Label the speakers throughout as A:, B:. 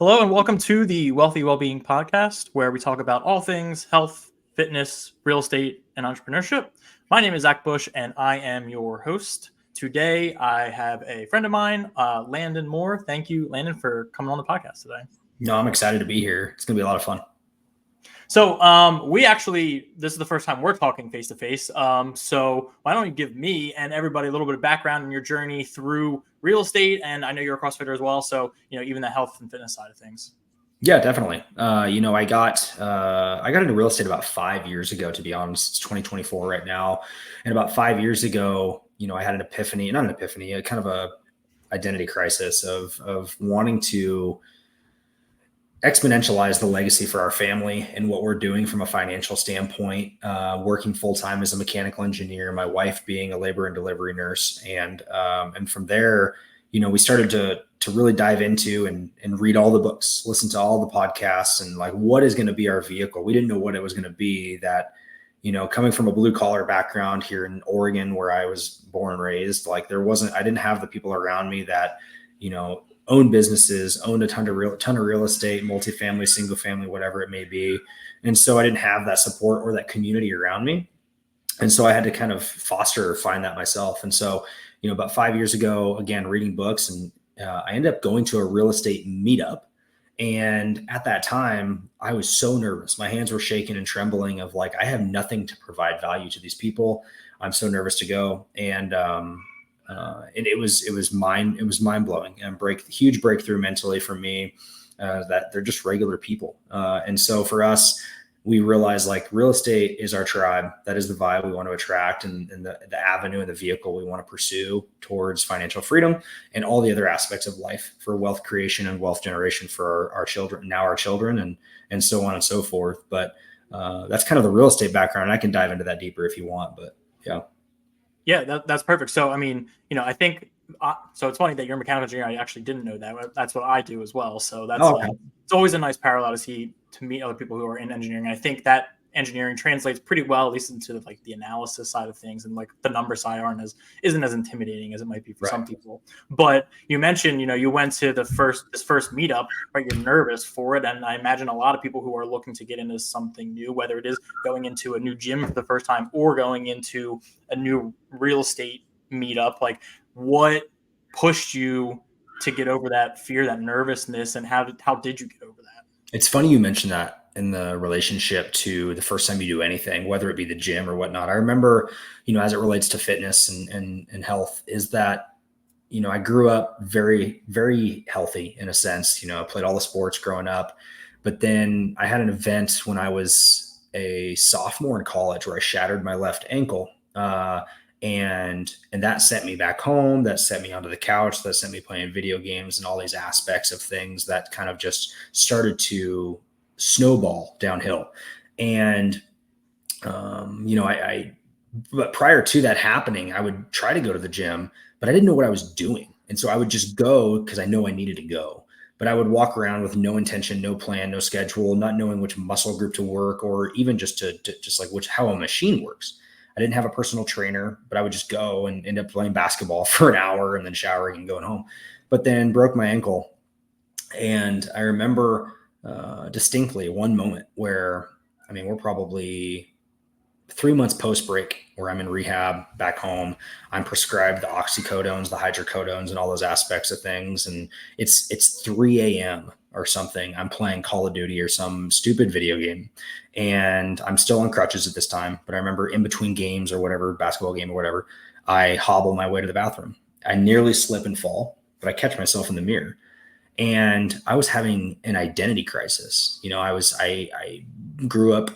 A: Hello and welcome to the Wellbeing podcast, where we talk about all things health, fitness, real estate, and entrepreneurship. My name is Zach Bush, and I am your host. Today, I have a friend of mine, Landon Moore. Thank you, Landon, for coming on the podcast today.
B: No, I'm excited to be here. It's going to be a lot of fun.
A: So this is the first time we're talking face to face. So why don't you give me and everybody a little bit of background in your journey through real estate? And I know you're a CrossFitter as well. So, even the health and fitness side of things.
B: Yeah, definitely. I got into real estate about 5 years ago, to be honest. It's 2024 right now. And about 5 years ago, I had a kind of a identity crisis of wanting to exponentialize the legacy for our family and what we're doing from a financial standpoint, working full-time as a mechanical engineer, my wife being a labor and delivery nurse. And from there, we started to really dive into and read all the books, listen to all the podcasts, and like, what is going to be our vehicle? We didn't know what it was going to be. That, coming from a blue collar background here in Oregon, where I was born and raised, like I didn't have the people around me that, owned businesses, owned a ton of real estate, multifamily, single family, whatever it may be. And so I didn't have that support or that community around me. And so I had to kind of find that myself. And so, about 5 years ago, again, reading books, and I ended up going to a real estate meetup. And at that time, I was so nervous. My hands were shaking and trembling of like, I have nothing to provide value to these people. I'm so nervous to go. And it was mind blowing and huge breakthrough mentally for me, that they're just regular people. And so for us, we realized like real estate is our tribe. That is the vibe we want to attract, and the avenue and the vehicle we want to pursue towards financial freedom and all the other aspects of life for wealth creation and wealth generation for our children, and so on and so forth. But that's kind of the real estate background. I can dive into that deeper if you want, but yeah.
A: Yeah, that's perfect. So, I think, so it's funny that you're a mechanical engineer. I actually didn't know that. That's what I do as well. So it's always a nice parallel to meet other people who are in engineering. I think that engineering translates pretty well, at least into like the analysis side of things, and like the number side isn't as intimidating as it might be for some people. But you mentioned, you went to this first meetup, right? You're nervous for it. And I imagine a lot of people who are looking to get into something new, whether it is going into a new gym for the first time or going into a new real estate meetup, like what pushed you to get over that fear, that nervousness, and how did you get over that?
B: It's funny you mentioned that in the relationship to the first time you do anything, whether it be the gym or whatnot. I remember, as it relates to fitness and health, is that, I grew up very, very healthy in a sense. I played all the sports growing up, but then I had an event when I was a sophomore in college where I shattered my left ankle. And that sent me back home. That sent me onto the couch. That sent me playing video games and all these aspects of things that kind of just started to snowball downhill. And, but prior to that happening, I would try to go to the gym, but I didn't know what I was doing. And so I would just go because I know I needed to go, but I would walk around with no intention, no plan, no schedule, not knowing which muscle group to work, or even just how a machine works. I didn't have a personal trainer, but I would just go and end up playing basketball for an hour and then showering and going home, but then broke my ankle. And I remember distinctly one moment where, we're probably 3 months post-break where I'm in rehab back home. I'm prescribed the oxycodones, the hydrocodones, and all those aspects of things. And it's 3 a.m. or something. I'm playing Call of Duty or some stupid video game. And I'm still on crutches at this time. But I remember in between games or whatever, basketball game or whatever, I hobble my way to the bathroom. I nearly slip and fall, but I catch myself in the mirror. And I was having an identity crisis. I grew up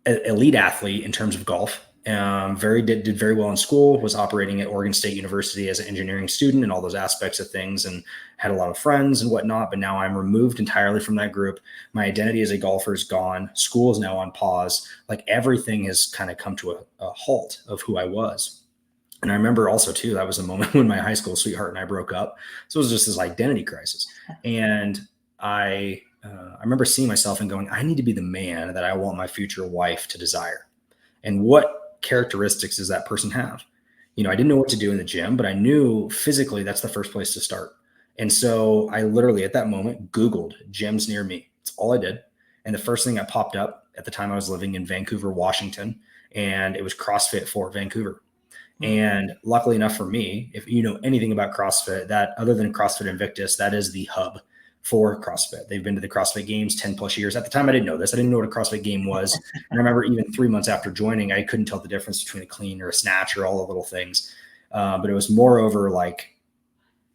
B: elite athlete in terms of golf. Did very well in school, was operating at Oregon State University as an engineering student and all those aspects of things, and had a lot of friends and whatnot. But now I'm removed entirely from that group. My identity as a golfer is gone. School is now on pause. Like everything has kind of come to a halt of who I was. And I remember also too, that was a moment when my high school sweetheart and I broke up. So it was just this identity crisis. And I remember seeing myself and going, I need to be the man that I want my future wife to desire. And what characteristics does that person have? I didn't know what to do in the gym, but I knew physically that's the first place to start. And so I literally at that moment Googled gyms near me. That's all I did. And the first thing that popped up at the time, I was living in Vancouver, Washington, and it was CrossFit for Vancouver. And luckily enough for me, if you know anything about CrossFit, that other than CrossFit Invictus, that is the hub for CrossFit. They've been to the CrossFit Games 10 plus years. At the time, I didn't know this. I didn't know what a CrossFit game was. And I remember even 3 months after joining, I couldn't tell the difference between a clean or a snatch or all the little things. But it was moreover like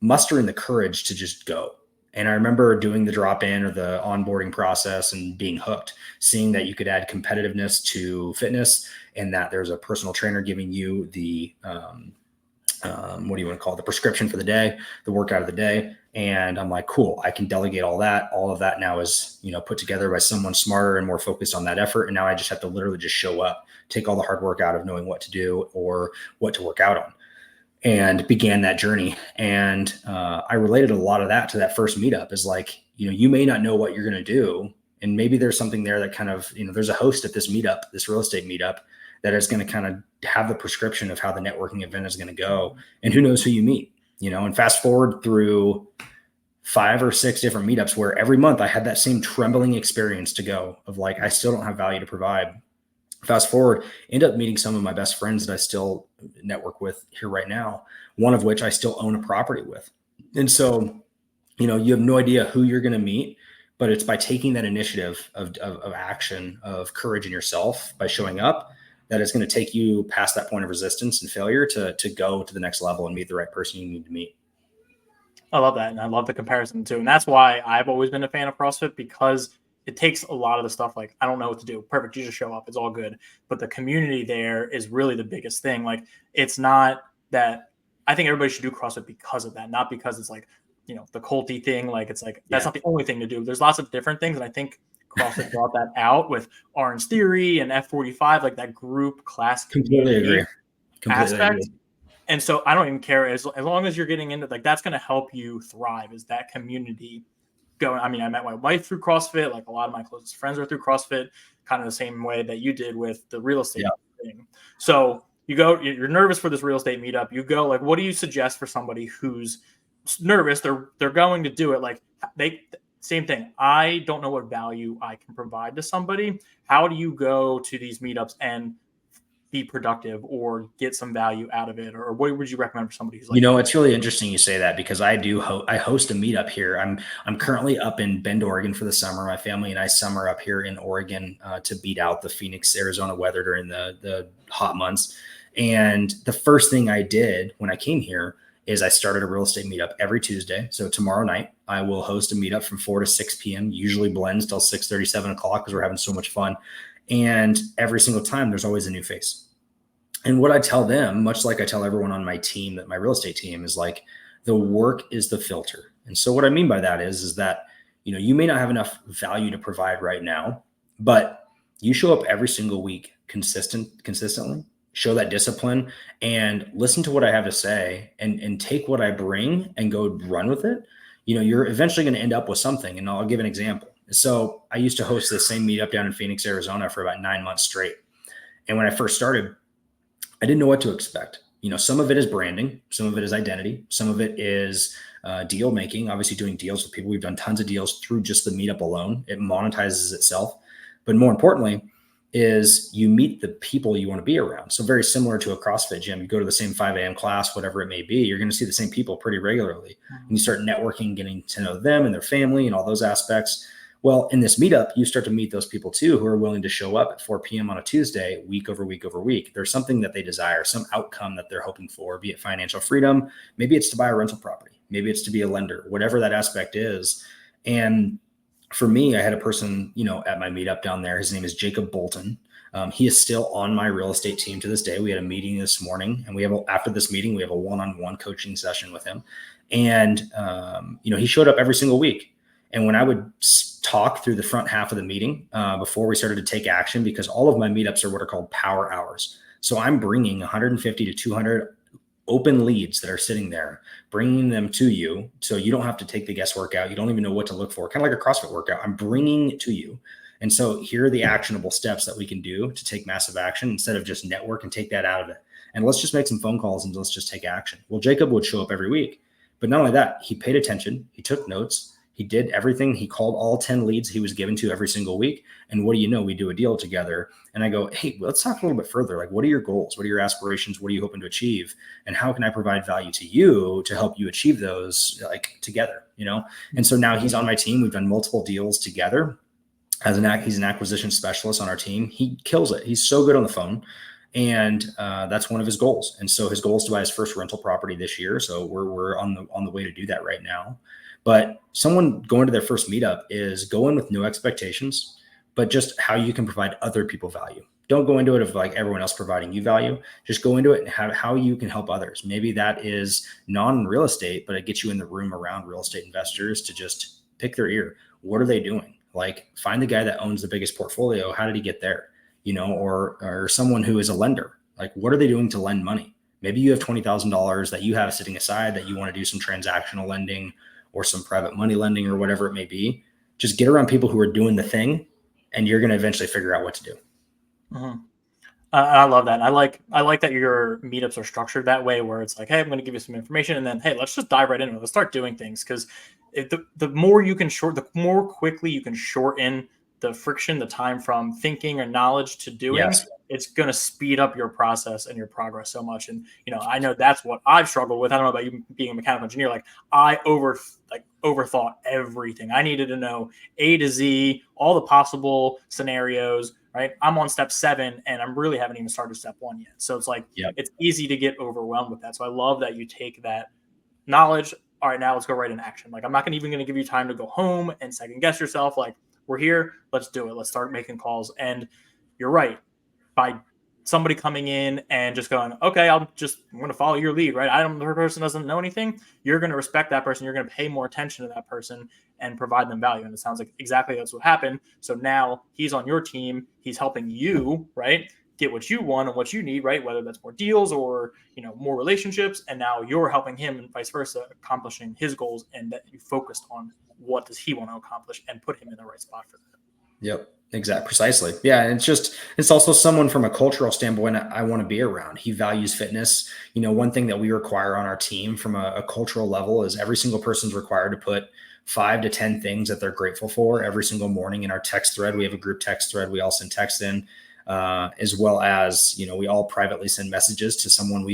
B: mustering the courage to just go. And I remember doing the drop-in or the onboarding process and being hooked, seeing that you could add competitiveness to fitness and that there's a personal trainer giving you the, what do you want to call it? The prescription for the day, the workout of the day. And I'm like, cool, I can delegate all that. All of that now is, put together by someone smarter and more focused on that effort. And now I just have to literally just show up, take all the hard work out of knowing what to do or what to work out on. And began that journey. And I related a lot of that to that first meetup is like, you may not know what you're going to do. And maybe there's something there that kind of, there's a host at this meetup, this real estate meetup, that is going to kind of have the prescription of how the networking event is going to go. And who knows who you meet, and fast forward through 5 or 6 different meetups where every month I had that same trembling experience to go of like, I still don't have value to provide. Fast forward, end up meeting some of my best friends that I still network with here right now, one of which I still own a property with. And so, you have no idea who you're going to meet, but it's by taking that initiative of action, of courage in yourself, by showing up, that it's going to take you past that point of resistance and failure to go to the next level and meet the right person you need to meet.
A: I love that. And I love the comparison too. And that's why I've always been a fan of CrossFit, because it takes a lot of the stuff like, I don't know what to do. Perfect. You just show up. It's all good. But the community there is really the biggest thing. Like, it's not that I think everybody should do CrossFit because of that, not because it's like, the culty thing. Like, it's like, that's not the only thing to do. There's lots of different things. And I think CrossFit brought that out with Orange Theory and F45, like that group class.
B: Completely agree.
A: Aspect. And so I don't even care as long as you're getting into like, that's going to help you thrive, is that community going. I mean, I met my wife through CrossFit. Like, a lot of my closest friends are through CrossFit, kind of the same way that you did with the real estate thing. So you go, you're nervous for this real estate meetup. You go, like, what do you suggest for somebody who's nervous? They're going to do it. Like, same thing. I don't know what value I can provide to somebody. How do you go to these meetups and be productive or get some value out of it? Or what would you recommend for somebody who's like,
B: it's really interesting you say that, because I do I host a meetup here. I'm currently up in Bend, Oregon for the summer. My family and I summer up here in Oregon to beat out the Phoenix, Arizona weather during the hot months. And the first thing I did when I came here is I started a real estate meetup every Tuesday. So tomorrow night I will host a meetup from 4 to 6 p.m. Usually blends till 6:30, 7 o'clock, because we're having so much fun. And every single time there's always a new face. And what I tell them, much like I tell everyone on my team, that my real estate team, is like, the work is the filter. And so what I mean by that is that, you may not have enough value to provide right now, but you show up every single week consistently, show that discipline, and listen to what I have to say and take what I bring and go run with it. You're eventually going to end up with something. And I'll give an example. So I used to host the same meetup down in Phoenix, Arizona for about 9 months straight. And when I first started, I didn't know what to expect. Some of it is branding, some of it is identity, some of it is deal making, obviously doing deals with people. We've done tons of deals through just the meetup alone. It monetizes itself. But more importantly is you meet the people you want to be around. So very similar to a CrossFit gym, you go to the same 5 a.m. class, whatever it may be, you're going to see the same people pretty regularly. And you start networking, getting to know them and their family and all those aspects. Well, in this meetup, you start to meet those people too, who are willing to show up at 4 p.m. on a Tuesday, week over week over week. There's something that they desire, some outcome that they're hoping for, be it financial freedom. Maybe it's to buy a rental property. Maybe it's to be a lender, whatever that aspect is. And for me, I had a person, at my meetup down there. His name is Jacob Bolton. He is still on my real estate team to this day. We had a meeting this morning, and after this meeting, we have a one-on-one coaching session with him. And, he showed up every single week. And when I would talk through the front half of the meeting before we started to take action, because all of my meetups are what are called power hours. So I'm bringing 150 to 200 open leads that are sitting there, bringing them to you. So you don't have to take the guesswork out. You don't even know what to look for, kind of like a CrossFit workout. I'm bringing it to you. And so here are the actionable steps that we can do to take massive action instead of just network and take that out of it. And let's just make some phone calls and let's just take action. Well, Jacob would show up every week But not only that, he paid attention, he took notes, he did everything. He called all 10 leads he was given to every single week. And what do you know? We do a deal together. And I go, hey, let's talk a little bit further. Like, what are your goals? What are your aspirations? What are you hoping to achieve? And how can I provide value to you to help you achieve those, like, together, you know? And so now he's on my team. We've done multiple deals together. He's an acquisition specialist on our team. He kills it. He's so good on the phone. And that's one of his goals. And so his goal is to buy his first rental property this year. So we're on the way to do that right now. But someone going to their first meetup is go in with no expectations, but just how you can provide other people value. Don't go into it of like everyone else providing you value. Just go into it and how you can help others. Maybe that is non-real estate, but it gets you in the room around real estate investors to just pick their ear. What are they doing? Like, find the guy that owns the biggest portfolio. How did he get there? You know, or someone who is a lender. Like, what are they doing to lend money? Maybe you have $20,000 that you have sitting aside that you want to do some transactional lending or some private money lending or whatever it may be. Just get around people who are doing the thing, and you're going to eventually figure out what to do.
A: Mm-hmm. I love that. I like that your meetups are structured that way, where it's like, hey, I'm going to give you some information, and then, hey, let's just dive right into it. Let's start doing things, because the more you can the more quickly you can shorten the friction, the time from thinking or knowledge to doing, yes, it's going to speed up your process and your progress so much. And, you know, I know that's what I've struggled with. I don't know about you being a mechanical engineer. Like, I overthought everything. I needed to know A to Z, all the possible scenarios, right? I'm on step 7 and I'm really haven't even started step 1 yet. So it's like, It's easy to get overwhelmed with that. So I love that you take that knowledge. All right, now let's go right in action. Like, I'm not even going to give you time to go home and second guess yourself. Like, we're here. Let's do it. Let's start making calls. And you're right. By somebody coming in and just going, okay, I'm going to follow your lead, right? The person doesn't know anything. You're going to respect that person. You're going to pay more attention to that person and provide them value. And it sounds like exactly that's what happened. So now he's on your team. He's helping you, right, get what you want and what you need, right? Whether that's more deals or, you know, more relationships. And now you're helping him and vice versa, accomplishing his goals, and that you focused on what does he want to accomplish and put him in the right spot for that.
B: Yep. Exactly. Precisely. Yeah. And it's also someone from a cultural standpoint I want to be around. He values fitness. You know, one thing that we require on our team from a cultural level is every single person's required to put 5 to 10 things that they're grateful for every single morning in our text thread. We have a group text thread. We all send text in, as well as, you know, we all privately send messages to someone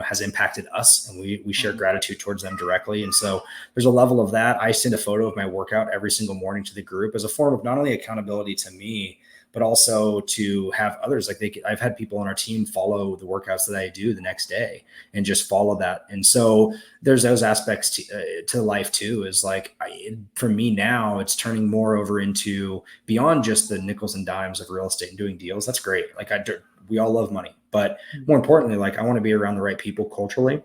B: has impacted us, and we share gratitude towards them directly. And so there's a level of that. I send a photo of my workout every single morning to the group as a form of not only accountability to me, but also to have others. Like, I've had people on our team follow the workouts that I do the next day and just follow that. And so there's those aspects to life too, is like, for me now, it's turning more over into beyond just the nickels and dimes of real estate and doing deals. That's great. Like, we all love money, but more importantly, like, I want to be around the right people culturally,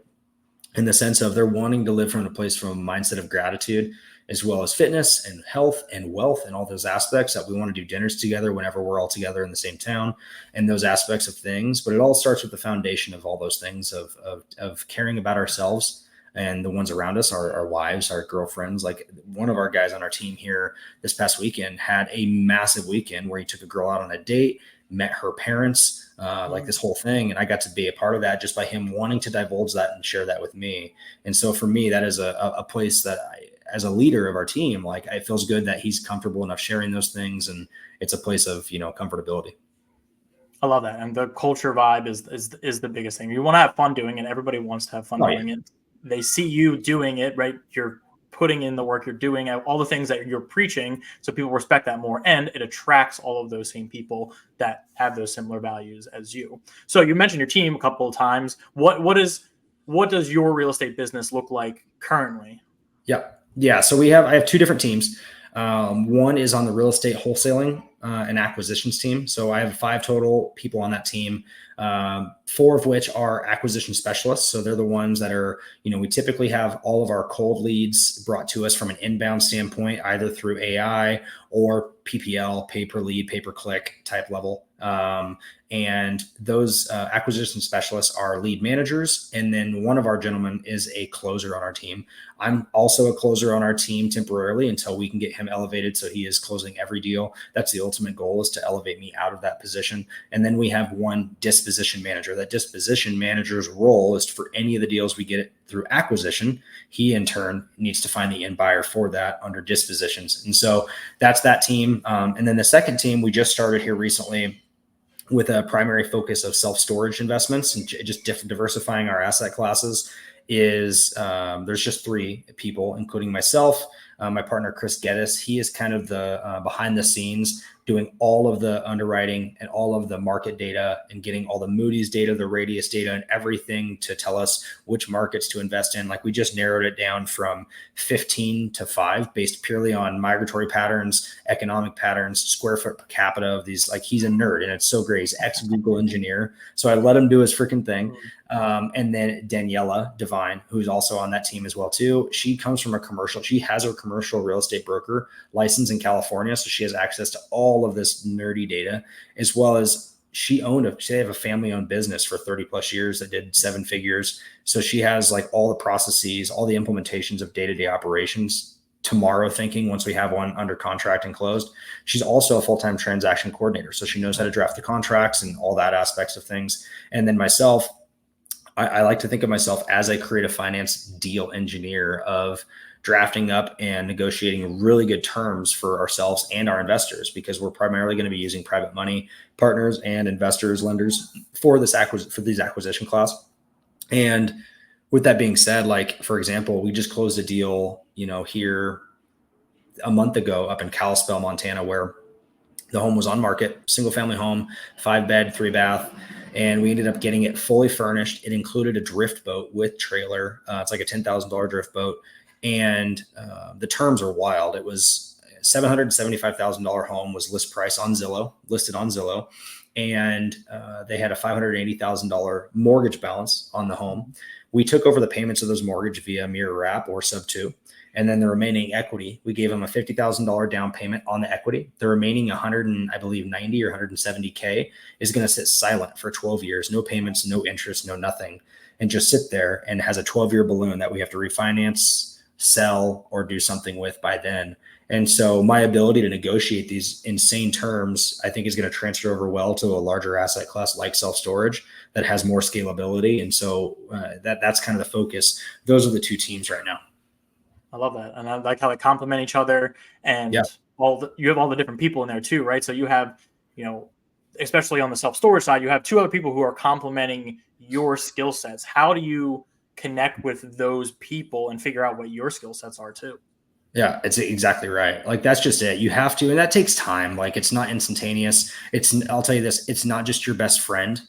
B: in the sense of they're wanting to live from a mindset of gratitude, as well as fitness and health and wealth and all those aspects that we want to do dinners together whenever we're all together in the same town, and those aspects of things. But it all starts with the foundation of all those things of caring about ourselves and the ones around us, our wives, our girlfriends. Like, one of our guys on our team here this past weekend had a massive weekend where he took a girl out on a date, met her parents, like this whole thing. And I got to be a part of that just by him wanting to divulge that and share that with me. And so for me, that is a place that as a leader of our team, like, it feels good that he's comfortable enough sharing those things. And it's a place of, you know, comfortability.
A: I love that. And the culture vibe is the biggest thing. You want to have fun doing it. Everybody wants to have fun doing it. They see you doing it, right? You're putting in the work, you're doing all the things that you're preaching. So people respect that more, and it attracts all of those same people that have those similar values as you. So you mentioned your team a couple of times. What does your real estate business look like currently?
B: Yeah. So I have 2 different teams. One is on the real estate wholesaling and acquisitions team. So I have 5 total people on that team, 4 of which are acquisition specialists. So they're the ones that are, you know, we typically have all of our cold leads brought to us from an inbound standpoint, either through AI or PPL, pay per lead, pay per click type level. And those acquisition specialists are lead managers. And then one of our gentlemen is a closer on our team. I'm also a closer on our team temporarily until we can get him elevated so he is closing every deal. That's the ultimate goal, is to elevate me out of that position. And then we have one disposition manager. That disposition manager's role is for any of the deals we get through acquisition. He in turn needs to find the end buyer for that under dispositions. And so that's that team. And then the second team we just started here recently with a primary focus of self-storage investments and just diversifying our asset classes is there's just 3 people, including myself, my partner, Chris Geddes. He is kind of the behind the scenes doing all of the underwriting and all of the market data and getting all the Moody's data, the Radius data, and everything to tell us which markets to invest in. Like, we just narrowed it down from 15 to 5 based purely on migratory patterns, economic patterns, square foot per capita of these. Like, he's a nerd and it's so great. He's ex-Google engineer. So I let him do his freaking thing. And then Daniela Devine, who's also on that team as well too. She comes from she has a commercial real estate broker license in California. So she has access to all of this nerdy data, as well as they have a family owned business for 30 plus years that did 7 figures. So she has like all the processes, all the implementations of day-to-day operations tomorrow thinking once we have one under contract and closed. She's also a full-time transaction coordinator. So she knows how to draft the contracts and all that aspects of things. And then myself, I like to think of myself as a creative finance deal engineer of drafting up and negotiating really good terms for ourselves and our investors, because we're primarily going to be using private money partners and investors, lenders for these acquisition class. And with that being said, like, for example, we just closed a deal, here a month ago up in Kalispell, Montana, where the home was on market, single family home, 5-bed, 3-bath. And we ended up getting it fully furnished. It included a drift boat with trailer. It's like a $10,000 drift boat. And the terms are wild. It was $775,000 home was listed on Zillow. And they had a $580,000 mortgage balance on the home. We took over the payments of those mortgage via Mirror Wrap or Sub2. And then the remaining equity, we gave them a $50,000 down payment on the equity. The remaining 90 or 170K is going to sit silent for 12 years, no payments, no interest, no nothing, and just sit there and has a 12-year balloon that we have to refinance, sell, or do something with by then. And so my ability to negotiate these insane terms, I think, is going to transfer over well to a larger asset class like self-storage that has more scalability. And so that's kind of the focus. Those are the 2 teams right now.
A: I love that. And I like how they complement each other, and you have all the different people in there too, right? So you have, especially on the self-storage side, you have 2 other people who are complementing your skill sets. How do you connect with those people and figure out what your skill sets are too?
B: Yeah, it's exactly right. Like, that's just it. You have to, and that takes time. Like, it's not instantaneous. I'll tell you this, it's not just your best friend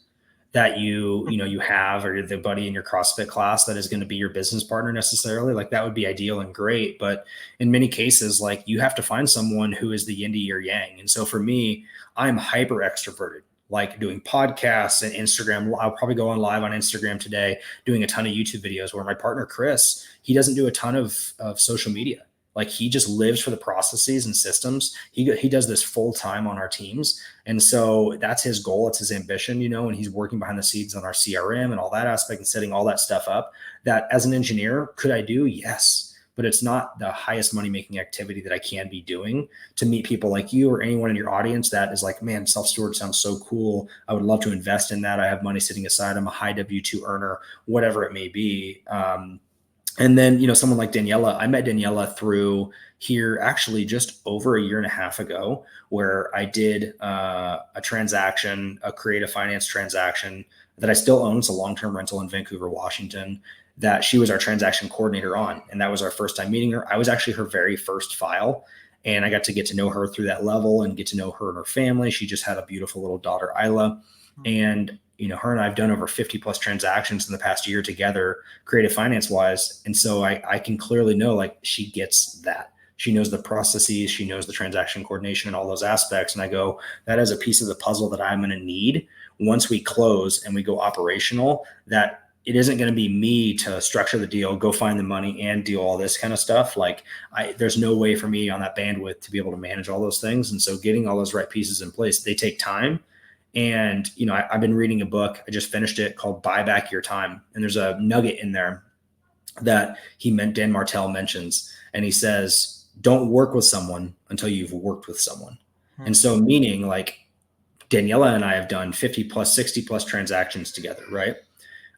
B: that you have, or the buddy in your CrossFit class that is going to be your business partner necessarily. Like, that would be ideal and great. But in many cases, like, you have to find someone who is the yin to your yang. And so for me, I'm hyper extroverted, like doing podcasts and Instagram. I'll probably go on live on Instagram today, doing a ton of YouTube videos, where my partner, Chris, he doesn't do a ton of social media. Like, he just lives for the processes and systems. He does this full time on our teams. And so that's his goal. It's his ambition, and he's working behind the scenes on our CRM and all that aspect and setting all that stuff up. That, as an engineer, could I do? Yes. But it's not the highest money-making activity that I can be doing to meet people like you or anyone in your audience that is like, man, self-storage sounds so cool. I would love to invest in that. I have money sitting aside. I'm a high W-2 earner, whatever it may be. And then, someone like Daniela, I met Daniela through here actually just over a year and a half ago, where I did a transaction, a creative finance transaction that I still own. It's a long-term rental in Vancouver, Washington, that she was our transaction coordinator on. And that was our first time meeting her. I was actually her very first file. And I got to know her through that level and get to know her and her family. She just had a beautiful little daughter, Isla. And her and I have done over 50 plus transactions in the past year together, creative finance wise. And so I can clearly know, like, she gets that. She knows the processes, she knows the transaction coordination and all those aspects. And I go, that is a piece of the puzzle that I'm going to need once we close and we go operational, that it isn't going to be me to structure the deal, go find the money and do all this kind of stuff. Like, there's no way for me on that bandwidth to be able to manage all those things. And so getting all those right pieces in place, they take time. And, I've been reading a book. I just finished it called Buy Back Your Time. And there's a nugget in there that Dan Martell mentions. And he says, don't work with someone until you've worked with someone. And so meaning like Daniela and I have done 50 plus, 60 plus transactions together, right?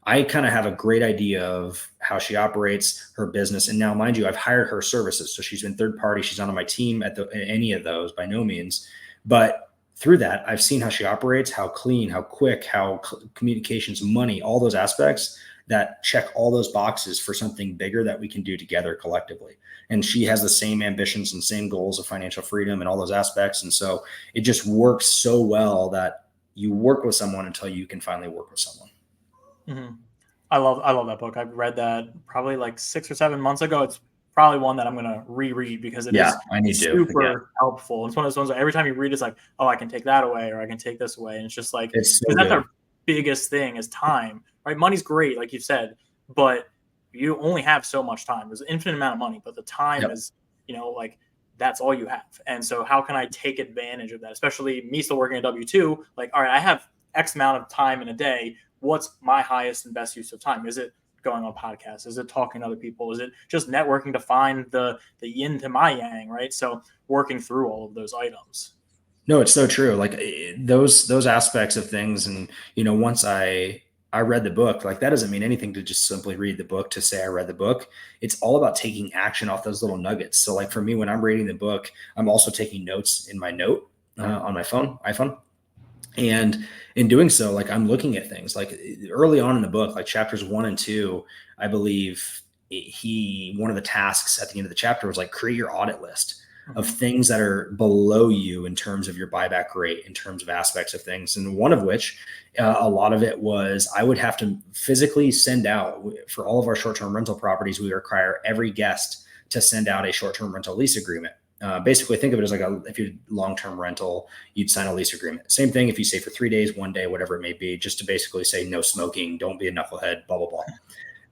B: I kind of have a great idea of how she operates her business. And now, mind you, I've hired her services. So she's been third party. She's not on my team at any of those by no means. But through that, I've seen how she operates, how clean, how quick, how communications, money, all those aspects that check all those boxes for something bigger that we can do together collectively. And she has the same ambitions and same goals of financial freedom and all those aspects. And so it just works so well that you work with someone until you can finally work with someone.
A: Mm-hmm. I love that book. I read that probably like 6 or 7 months ago. It's probably one that I'm going to reread because it is super helpful. It's one of those ones that every time you read, it's like, oh, I can take that away or I can take this away. And it's just like, that's our biggest thing is time, right? Money's great, like you said, but you only have so much time. There's an infinite amount of money, but the time is, like that's all you have. And so how can I take advantage of that? Especially me still working at W-2, like, all right, I have X amount of time in a day. What's my highest and best use of time? Is it going on podcasts? Is it talking to other people? Is it just networking to find the yin to my yang, right? So working through all of those items.
B: No, it's so true. Like those aspects of things. And, once I read the book, like that doesn't mean anything to just simply read the book to say I read the book. It's all about taking action off those little nuggets. So like for me, when I'm reading the book, I'm also taking notes in my note on my iPhone. And in doing so, like I'm looking at things like early on in the book, like chapters 1 and 2, I believe one of the tasks at the end of the chapter was like, create your audit list of things that are below you in terms of your buyback rate, in terms of aspects of things. And one of which, a lot of it was I would have to physically send out for all of our short-term rental properties. We require every guest to send out a short-term rental lease agreement. Basically think of it as like if you're long-term rental, you'd sign a lease agreement. Same thing if you stay for 3 days, 1 day, whatever it may be, just to basically say no smoking, don't be a knucklehead, blah, blah, blah.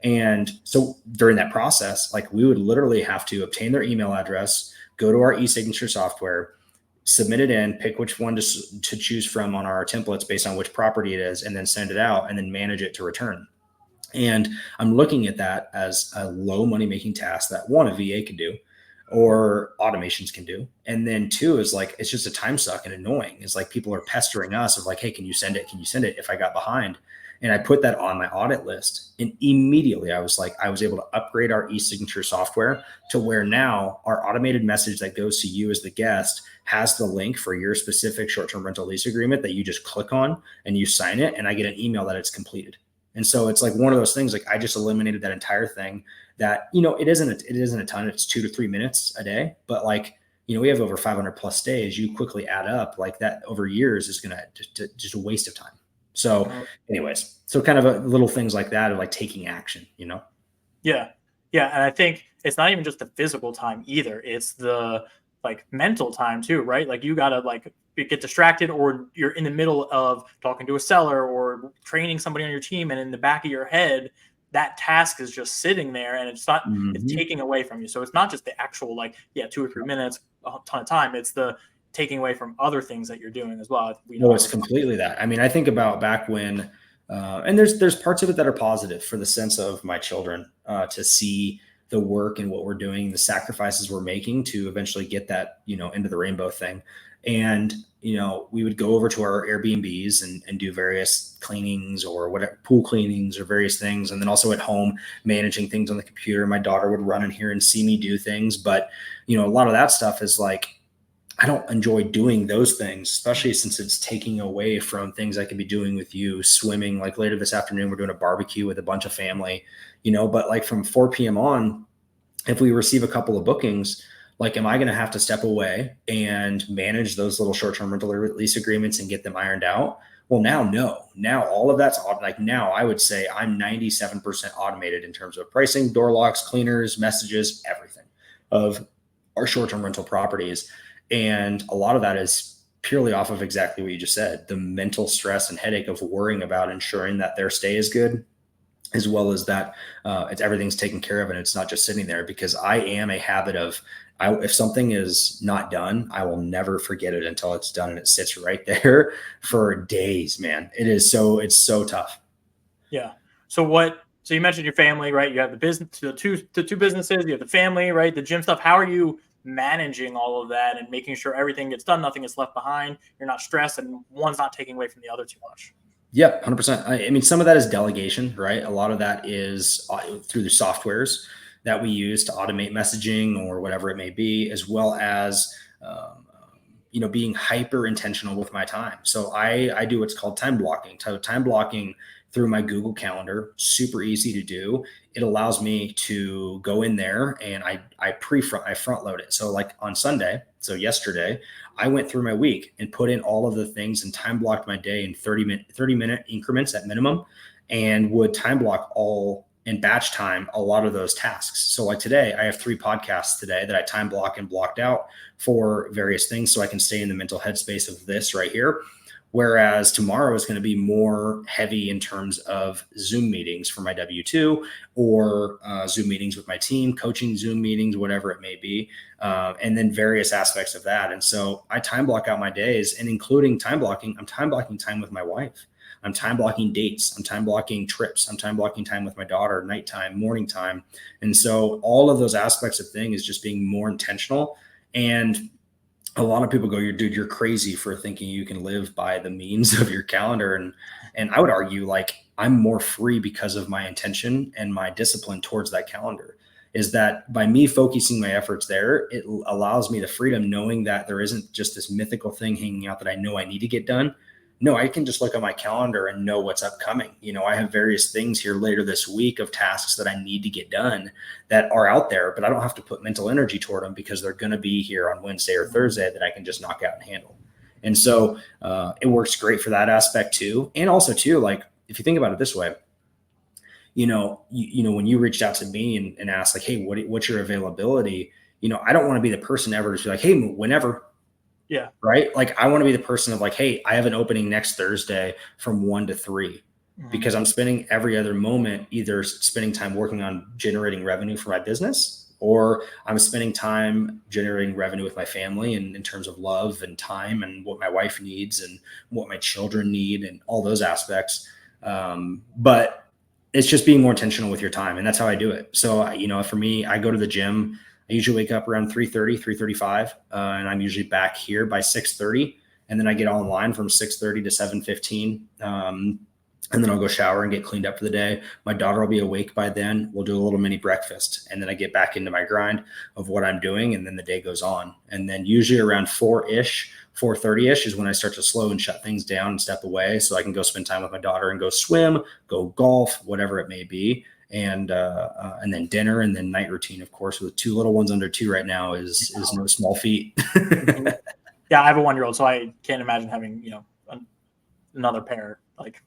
B: And so during that process, like we would literally have to obtain their email address, go to our e-signature software, submit it in, pick which one to choose from on our templates based on which property it is, and then send it out and then manage it to return. And I'm looking at that as a low money making task that one, a VA could do, or automations can do. And then 2 is like, it's just a time suck and annoying. It's like people are pestering us of like, hey, can you send it? Can you send it? If I got behind. And I put that on my audit list. And immediately I was able to upgrade our e-signature software to where now our automated message that goes to you as the guest has the link for your specific short-term rental lease agreement that you just click on and you sign it. And I get an email that it's completed. And so it's like one of those things, like I just eliminated that entire thing that, it isn't a ton. It's 2 to 3 minutes a day, but like, we have over 500 plus days. You quickly add up like that over years is going to just a waste of time. So anyways, so kind of little things like that of like taking action,
A: Yeah. Yeah. And I think it's not even just the physical time either. It's the like mental time too, right? Like you got to like get distracted or you're in the middle of talking to a seller or training somebody on your team. And in the back of your head, that task is just sitting there and it's not, it's taking away from you. So it's not just the actual, like, 2 or 3 minutes, a ton of time. It's the taking away from other things that you're doing as well.
B: It's completely that. I mean, I think about back when, and there's parts of it that are positive for the sense of my children to see the work and what we're doing, the sacrifices we're making to eventually get that, into the rainbow thing. And, we would go over to our Airbnbs and do various cleanings or whatever, pool cleanings or various things. And then also at home, managing things on the computer. My daughter would run in here and see me do things. But, a lot of that stuff is like, I don't enjoy doing those things, especially since it's taking away from things I could be doing with you, swimming. Like later this afternoon, we're doing a barbecue with a bunch of family, but like from 4 p.m. on, if we receive a couple of bookings, like, am I going to have to step away and manage those little short-term rental lease agreements and get them ironed out? Well, no. Now all of that's like now I would say I'm 97% automated in terms of pricing, door locks, cleaners, messages, everything of our short-term rental properties. And a lot of that is purely off of exactly what you just said, the mental stress and headache of worrying about ensuring that their stay is good, as well as that everything's taken care of and it's not just sitting there, because I am a habit of, if something is not done, I will never forget it until it's done, and it sits right there for days, man. It's so tough.
A: Yeah. So you mentioned your family, right? You have the business, the two businesses, you have the family, right? The gym stuff. How are you managing all of that and making sure everything gets done, nothing is left behind, you're not stressed, and one's not taking away from the other too much?
B: Yep, 100%. I mean, some of that is delegation, right? A lot of that is through the softwares that we use to automate messaging or whatever it may be, as well as being hyper intentional with my time. So I do what's called time blocking. So time blocking through my Google Calendar, super easy to do. It allows me to go in there and I front load it. So like on Sunday, so yesterday, I went through my week and put in all of the things and time blocked my day in 30-minute increments at minimum, and would time block all in batch time a lot of those tasks. So like today, I have 3 podcasts today that I time block and blocked out for various things so I can stay in the mental headspace of this right here. Whereas tomorrow is going to be more heavy in terms of Zoom meetings for my W-2, or Zoom meetings with my team, coaching Zoom meetings, whatever it may be, and then various aspects of that. And so I time block out my days, and including time blocking, I'm time blocking time with my wife. I'm time blocking dates. I'm time blocking trips. I'm time blocking time with my daughter, nighttime, morning time. And so all of those aspects of things is just being more intentional. And a lot of people go, you're crazy for thinking you can live by the means of your calendar. And I would argue, like, I'm more free because of my intention and my discipline towards that calendar. Is that by me focusing my efforts there, it allows me the freedom knowing that there isn't just this mythical thing hanging out that I know I need to get done. No, I can just look at my calendar and know what's upcoming. I have various things here later this week of tasks that I need to get done that are out there, but I don't have to put mental energy toward them because they're going to be here on Wednesday or Thursday that I can just knock out and handle. And so it works great for that aspect too. And also too, like, if you think about it this way, when you reached out to me and asked like, hey, what's your availability? I don't want to be the person ever to be like, hey, whenever.
A: Yeah.
B: Right. Like, I want to be the person of like, hey, I have an opening next Thursday from 1 to 3, because I'm spending every other moment either spending time working on generating revenue for my business, or I'm spending time generating revenue with my family, and in terms of love and time and what my wife needs and what my children need and all those aspects. But it's just being more intentional with your time. And that's how I do it. So, for me, I go to the gym. I usually wake up around 3:30, 3:35, and I'm usually back here by 6:30. And then I get online from 6:30 to 7:15. And then I'll go shower and get cleaned up for the day. My daughter will be awake by then. We'll do a little mini breakfast. And then I get back into my grind of what I'm doing. And then the day goes on. And then usually around 4-ish, 4:30-ish is when I start to slow and shut things down and step away so I can go spend time with my daughter and go swim, go golf, whatever it may be. And then dinner, and then night routine, of course, with 2 little ones under 2 right now is no small feat.
A: Yeah, I have a 1-year-old, so I can't imagine having another pair. Like,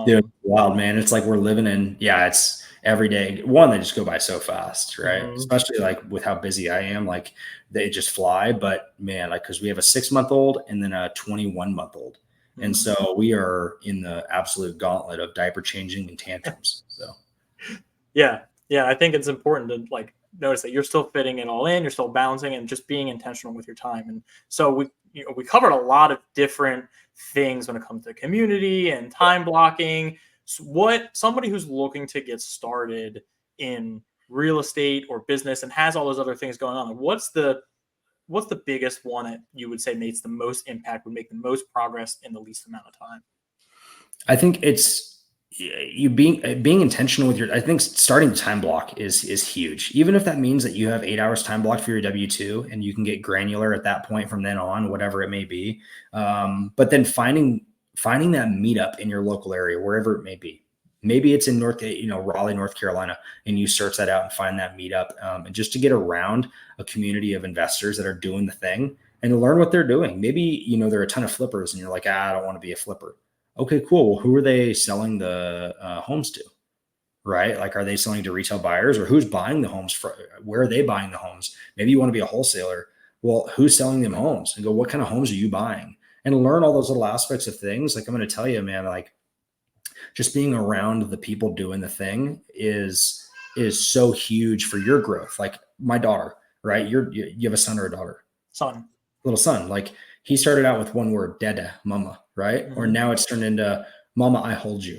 B: dude, wild, man. It's like we're living in, it's every day. One, they just go by so fast, right? Especially like with how busy I am, like they just fly. But man, like, because we have a 6-month-old and then a 21-month-old. And so we are in the absolute gauntlet of diaper changing and tantrums. So.
A: Yeah. I think it's important to like notice that you're still fitting it all in, you're still balancing and just being intentional with your time. And so we covered a lot of different things when it comes to community and time blocking. So what somebody who's looking to get started in real estate or business and has all those other things going on, what's the biggest one that you would say makes the most impact, would make the most progress in the least amount of time?
B: I think it's you being intentional with I think starting the time block is huge. Even if that means that you have 8 hours time blocked for your W-2 and you can get granular at that point from then on, whatever it may be. But then finding that meetup in your local area, wherever it may be. Maybe it's in Raleigh, North Carolina, and you search that out and find that meetup, and just to get around a community of investors that are doing the thing and to learn what they're doing. Maybe, there are a ton of flippers and you're like, I don't want to be a flipper. Okay, cool. Well, who are they selling the homes to? Right? Like, are they selling to retail buyers, or who's buying the homes? Where are they buying the homes? Maybe you want to be a wholesaler. Well, who's selling them homes? And go, what kind of homes are you buying? And learn all those little aspects of things. Like, I'm going to tell you, man, like, just being around the people doing the thing is so huge for your growth. Like my daughter, right? You have a son or a daughter?
A: Son.
B: Little son. Like he started out with one word, dada, mama, right? Or now it's turned into mama, I hold you.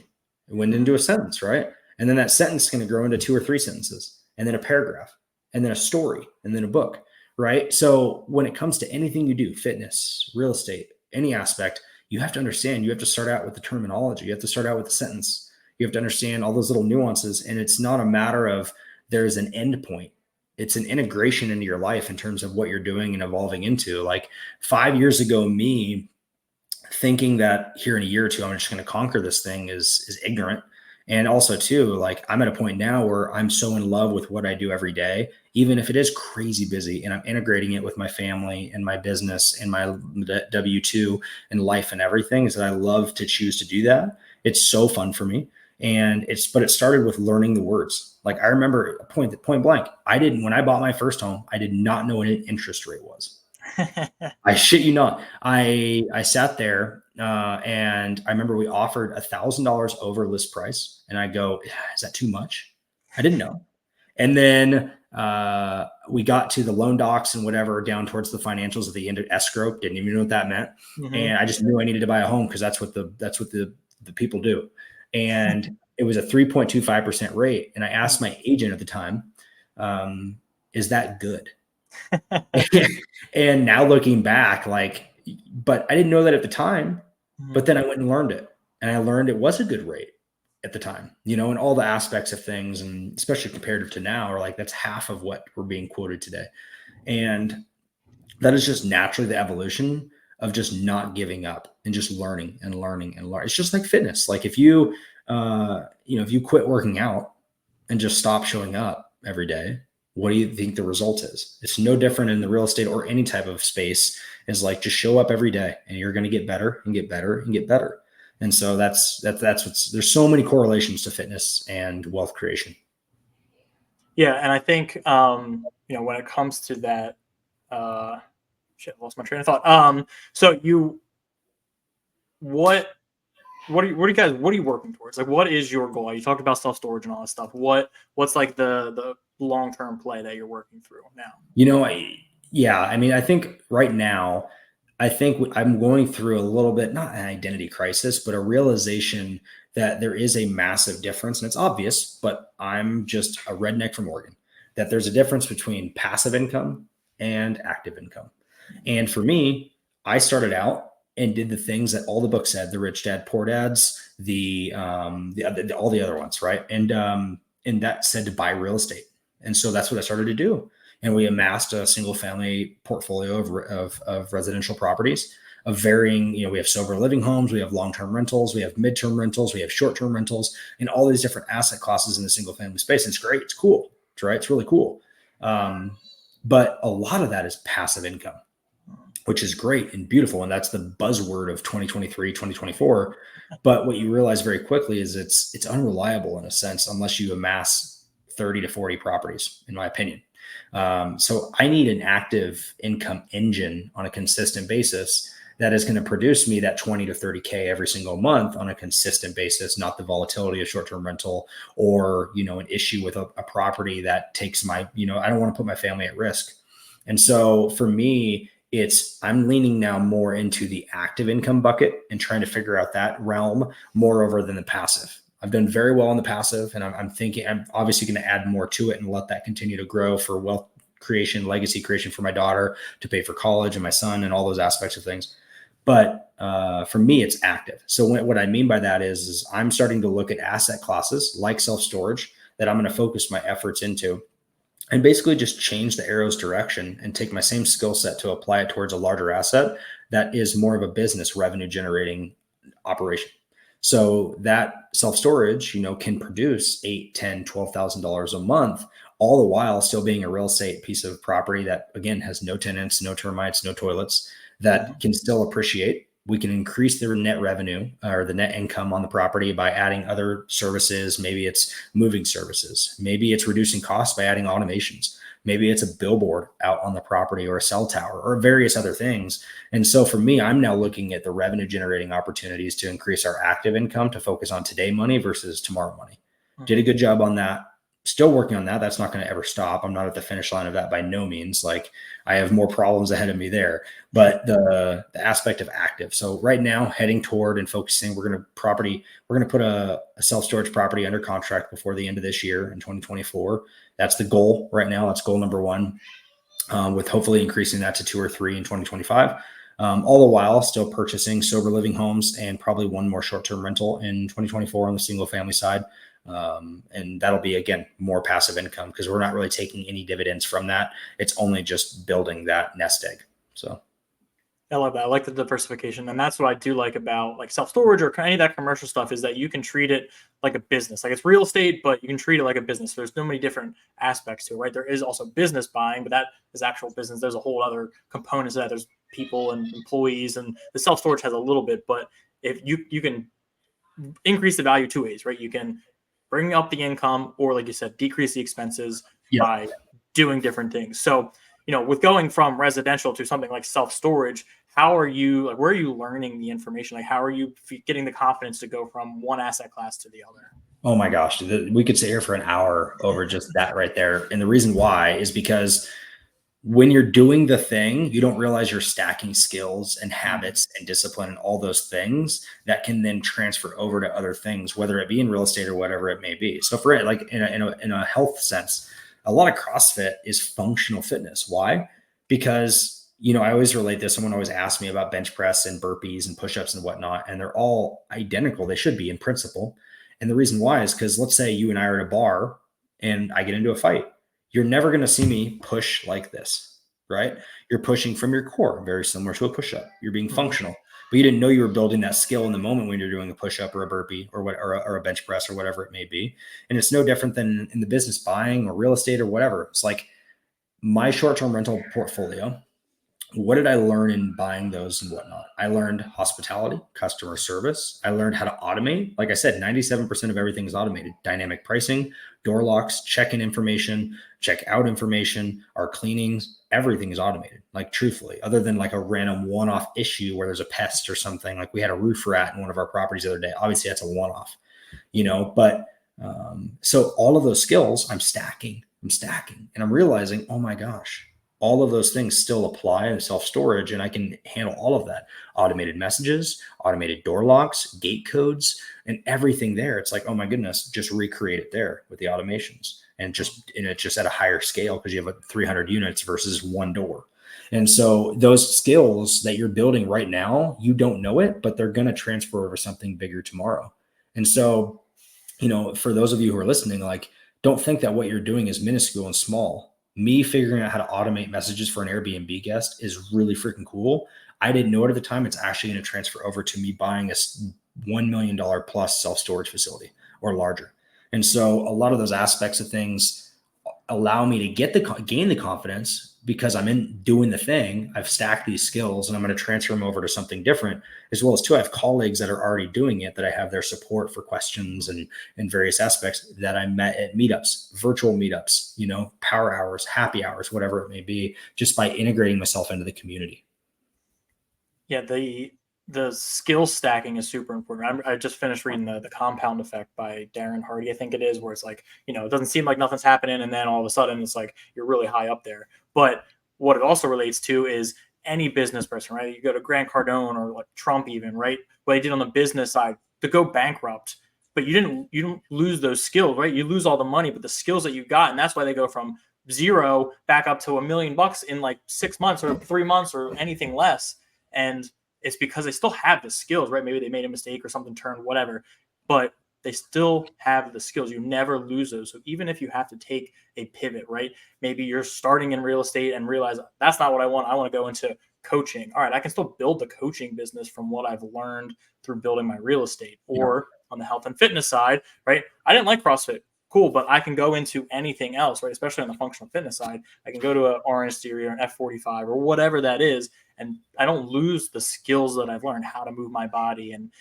B: It went into a sentence, right? And then that sentence is going to grow into 2 or 3 sentences, and then a paragraph, and then a story, and then a book, right? So when it comes to anything you do, fitness, real estate, any aspect, you have to understand, you have to start out with the terminology. You have to start out with the sentence. You have to understand all those little nuances. And it's not a matter of there's an end point. It's an integration into your life in terms of what you're doing and evolving into. Like 5 years ago, me thinking that here in a year or two, I'm just going to conquer this thing is ignorant. And also too, like I'm at a point now where I'm so in love with what I do every day, even if it is crazy busy, and I'm integrating it with my family and my business and my W-2 and life and everything, is that I love to choose to do that. It's so fun for me. But it started with learning the words. Like I remember point blank, when I bought my first home, I did not know what an interest rate was. I shit you not. I sat there and I remember we offered $1,000 over list price, and I go, is that too much? I didn't know. And then we got to the loan docs and whatever down towards the financials at the end of escrow. Didn't even know what that meant, and I just knew I needed to buy a home because that's what the people do. And it was a 3.25% rate, and I asked my agent at the time, "Is that good?" And now looking back, but I didn't know that at the time, but then I went and learned it, and I learned it was a good rate at the time, and all the aspects of things, and especially comparative to now, are like, that's half of what we're being quoted today. And that is just naturally the evolution of just not giving up and just learning and learning and learning. It's just like fitness. Like if you, if you quit working out and just stop showing up every day, what do you think the result is? It's no different in the real estate or any type of space. Is like, just show up every day and you're going to get better and get better and get better. And so that's there's so many correlations to fitness and wealth creation.
A: Yeah. And I think, when it comes to that, shit, I lost my train of thought. So what are you working towards? Like, what is your goal? You talked about self-storage and all that stuff. What's like the long-term play that you're working through now?
B: I think right now, I'm going through a little bit, not an identity crisis, but a realization that there is a massive difference. And it's obvious, but I'm just a redneck from Oregon, that there's a difference between passive income and active income. And for me, I started out and did the things that all the books said, the Rich Dad, Poor Dads, all the other ones, right? And that said to buy real estate. And so that's what I started to do. And we amassed a single family portfolio of residential properties of varying, we have sober living homes, we have long-term rentals, we have midterm rentals, we have short-term rentals, and all these different asset classes in the single family space. And it's great. It's cool. Right. It's really cool. But a lot of that is passive income, which is great and beautiful. And that's the buzzword of 2023, 2024. But what you realize very quickly is it's unreliable in a sense, unless you amass 30 to 40 properties, in my opinion. So I need an active income engine on a consistent basis that is going to produce me that 20 to 30K every single month on a consistent basis, not the volatility of short-term rental or, an issue with a property that takes I don't want to put my family at risk. And so for me, I'm leaning now more into the active income bucket and trying to figure out that realm more over than the passive. I've done very well on the passive, and I'm thinking I'm obviously going to add more to it and let that continue to grow for wealth creation, legacy creation for my daughter, to pay for college and my son and all those aspects of things. But for me, it's active. So what I mean by that is I'm starting to look at asset classes like self-storage that I'm going to focus my efforts into, and basically just change the arrow's direction and take my same skill set to apply it towards a larger asset that is more of a business revenue generating operation. So that self-storage, can produce $8,000, $10,000, $12,000 a month, all the while still being a real estate piece of property that, again, has no tenants, no termites, no toilets, that can still appreciate. We can increase their net revenue or the net income on the property by adding other services. Maybe it's moving services. Maybe it's reducing costs by adding automations. Maybe it's a billboard out on the property or a cell tower or various other things. And so for me, I'm now looking at the revenue generating opportunities to increase our active income to focus on today money versus tomorrow money. Did a good job on that. Still working on that. That's not going to ever stop. I'm not at the finish line of that by no means. Like, I have more problems ahead of me there, but the aspect of active. So right now, heading toward and focusing, we're going to put a self-storage property under contract before the end of this year in 2024. That's the goal right now. That's goal number one, with hopefully increasing that to 2 or 3 in 2025. All the while still purchasing sober living homes and probably one more short-term rental in 2024 on the single family side. And that'll be, again, more passive income because we're not really taking any dividends from that. It's only just building that nest egg. So
A: I love that. I like the diversification. And that's what I do like about like self-storage or any of that commercial stuff is that you can treat it like a business. Like, it's real estate, but you can treat it like a business. There's so many different aspects to it, right? There is also business buying, but that is actual business. There's a whole other components of that. There's people and employees, and the self-storage has a little bit, but if you can increase the value 2 ways, right? You can bring up the income, or like you said, decrease the expenses by doing different things. So, with going from residential to something like self-storage, how are you, like, where are you learning the information? Like, how are you getting the confidence to go from one asset class to the other?
B: Oh my gosh, we could sit here for an hour over just that right there. And the reason why is because when you're doing the thing, you don't realize you're stacking skills and habits and discipline and all those things that can then transfer over to other things, whether it be in real estate or whatever it may be. So for it, like in a health sense, a lot of CrossFit is functional fitness. Why? Because, I always relate this. Someone always asks me about bench press and burpees and push-ups and whatnot, and they're all identical. They should be in principle. And the reason why is because, let's say you and I are at a bar and I get into a fight. You're never going to see me push like this, right? You're pushing from your core, very similar to a push-up. You're being functional, but you didn't know you were building that skill in the moment when you're doing a push-up or a burpee or a bench press or whatever it may be. And it's no different than in the business buying or real estate or whatever. It's like my short-term rental portfolio. What did I learn in buying those and whatnot? I learned hospitality, customer service. I learned how to automate. Like I said, 97% of everything is automated. Dynamic pricing, door locks, check-in information, check-out information, our cleanings, everything is automated. Like, truthfully, other than like a random one-off issue where there's a pest or something. Like, we had a roof rat in one of our properties the other day. Obviously, that's a one-off, but so all of those skills I'm stacking, and I'm realizing, oh my gosh, all of those things still apply in self-storage, and I can handle all of that. Automated messages, automated door locks, gate codes, and everything there. It's like, oh my goodness, just recreate it there with the automations, and it's just at a higher scale because you have 300 units versus one door. And so those skills that you're building right now, you don't know it, but they're going to transfer over something bigger tomorrow. And so, for those of you who are listening, like, don't think that what you're doing is minuscule and small. Me figuring out how to automate messages for an Airbnb guest is really freaking cool. I didn't know it at the time. It's actually going to transfer over to me buying a $1 million plus self-storage facility or larger. And so a lot of those aspects of things allow me to gain the confidence because I'm in doing the thing. I've stacked these skills and I'm going to transfer them over to something different, as well as too, I have colleagues that are already doing it, that I have their support for questions and various aspects that I met at meetups, virtual meetups, power hours, happy hours, whatever it may be, just by integrating myself into the community.
A: Yeah. The skill stacking is super important. I just finished reading the Compound Effect by Darren Hardy, I think it is, where it's like, it doesn't seem like nothing's happening, and then all of a sudden it's like you're really high up there. But what it also relates to is any business person, right? You go to Grant Cardone or like Trump even, right? What they did on the business side to go bankrupt, but you didn't lose those skills, right? You lose all the money, but the skills that you got, and that's why they go from zero back up to $1 million in like 6 months or 3 months or anything less. And it's because they still have the skills, right? Maybe they made a mistake or something turned, whatever, but they still have the skills. You never lose those. So even if you have to take a pivot, right? Maybe you're starting in real estate and realize that's not what I want. I want to go into coaching. All right, I can still build the coaching business from what I've learned through building my real estate. Or on the health and fitness side, right? I didn't like CrossFit. Cool, but I can go into anything else, right? Especially on the functional fitness side. I can go to an Orange Theory or an F45 or whatever that is, and I don't lose the skills that I've learned, how to move my body and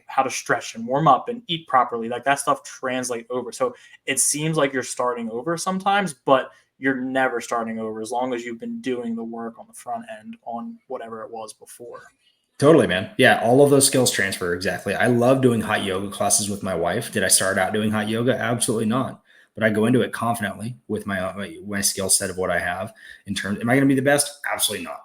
A: how to stretch and warm up and eat properly. Like, that stuff translate over. So it seems like you're starting over sometimes, but you're never starting over as long as you've been doing the work on the front end on whatever it was before.
B: Totally, man. Yeah, all of those skills transfer. Exactly. I love doing hot yoga classes with my wife. Did I start out doing hot yoga? Absolutely not. But I go into it confidently with my skill set of what I have in terms. Am I going to be the best? Absolutely not.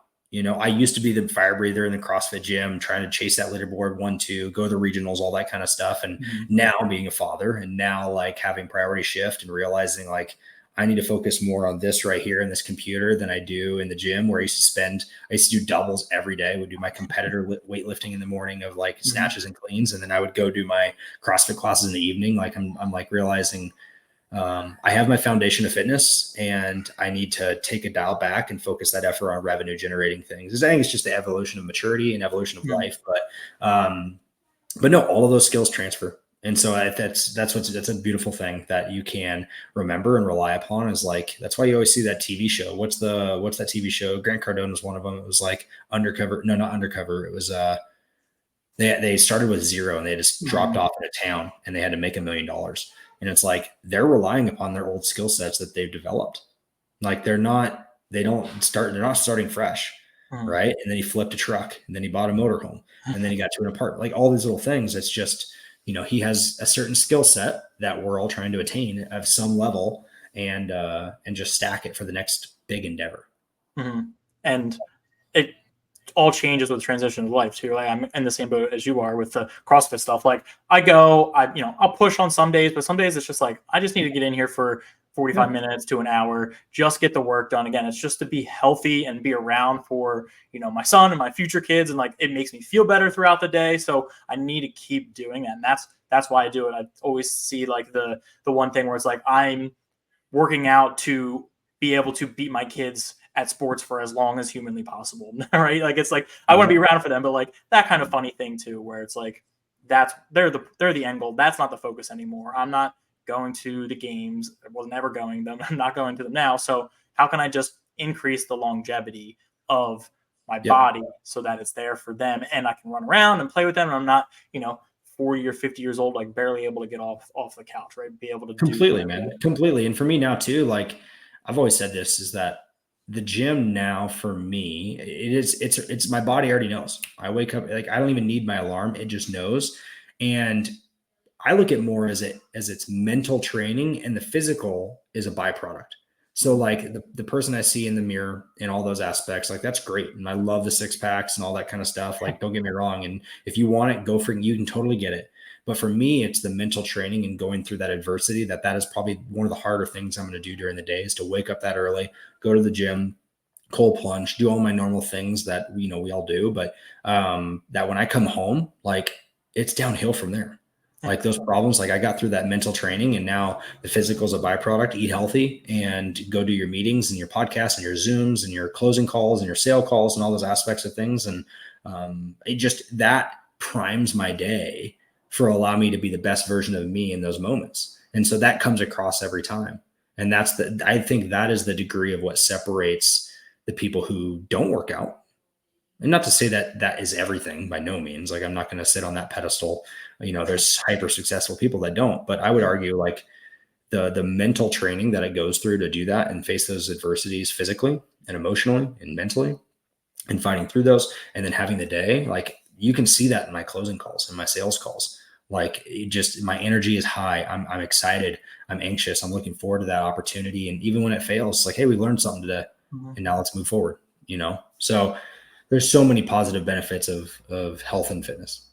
B: I used to be the fire breather in the CrossFit gym, trying to chase that leaderboard 1-2, go to the regionals, all that kind of stuff. And now being a father, and now like having priority shift and realizing like I need to focus more on this right here in this computer than I do in the gym, where I used to do doubles every day. I would do my competitor weightlifting in the morning of like snatches and cleans. And then I would go do my CrossFit classes in the evening. Like I'm like realizing I have my foundation of fitness, and I need to take a dial back and focus that effort on revenue generating things. I think it's just the evolution of maturity and evolution of life. But no, all of those skills transfer. And so that's a beautiful thing that you can remember and rely upon. Is like, that's why you always see that TV show. What's that TV show? Grant Cardone was one of them. It was like Undercover. No, not Undercover. It was, they started with zero and they just dropped off in a town and they had to make $1 million. And it's like, they're relying upon their old skill sets that they've developed. Like they're not starting fresh. Right. And then he flipped a truck, and then he bought a motorhome, and then he got to an apartment, like all these little things. It's just, he has a certain skill set that we're all trying to attain at some level, and just stack it for the next big endeavor.
A: And it all changes with transition of life too. Like I'm in the same boat as you are with the CrossFit stuff. Like I'll push on some days, but some days it's just like, I just need to get in here for 45 minutes to an hour, just get the work done. Again, it's just to be healthy and be around for, my son and my future kids. And like, it makes me feel better throughout the day. So I need to keep doing that. And that's why I do it. I always see like the one thing where it's like, I'm working out to be able to beat my kids at sports for as long as humanly possible. Right. Like, it's like, I want to be around for them, but like that kind of funny thing too, where it's like, they're the end goal. That's not the focus anymore. I'm not going to the games. I was never going them. I'm not going to them now. So how can I just increase the longevity of my body so that it's there for them, and I can run around and play with them, and I'm not, 40 or 50 years old, like barely able to get off the couch, right? Be able to
B: completely, man. Completely. And for me now too, like I've always said this, is that the gym now for me, it's my body already knows. I wake up, like I don't even need my alarm. It just knows. And I look at more as it's mental training, and the physical is a byproduct. So like the person I see in the mirror and all those aspects, like that's great. And I love the 6 packs and all that kind of stuff. Like, don't get me wrong. And if you want it, go for it. You can totally get it. But for me, it's the mental training and going through that adversity that is probably one of the harder things I'm going to do during the day, is to wake up that early, go to the gym, cold plunge, do all my normal things that, we all do. But that when I come home, like it's downhill from there. Like those problems, like I got through that mental training, and now the physical is a byproduct. Eat healthy and go do your meetings and your podcasts and your Zooms and your closing calls and your sale calls and all those aspects of things. And it just, that primes my day for allow me to be the best version of me in those moments. And so that comes across every time. And I think that is the degree of what separates the people who don't work out. And not to say that that is everything, by no means. Like I'm not going to sit on that pedestal. There's hyper successful people that don't, but I would argue like the mental training that it goes through to do that and face those adversities physically and emotionally and mentally and fighting through those, and then having the day, like you can see that in my closing calls and my sales calls. Like my energy is high. I'm excited. I'm anxious. I'm looking forward to that opportunity. And even when it fails, it's like, hey, we learned something today, and now let's move forward, So there's so many positive benefits of health and fitness.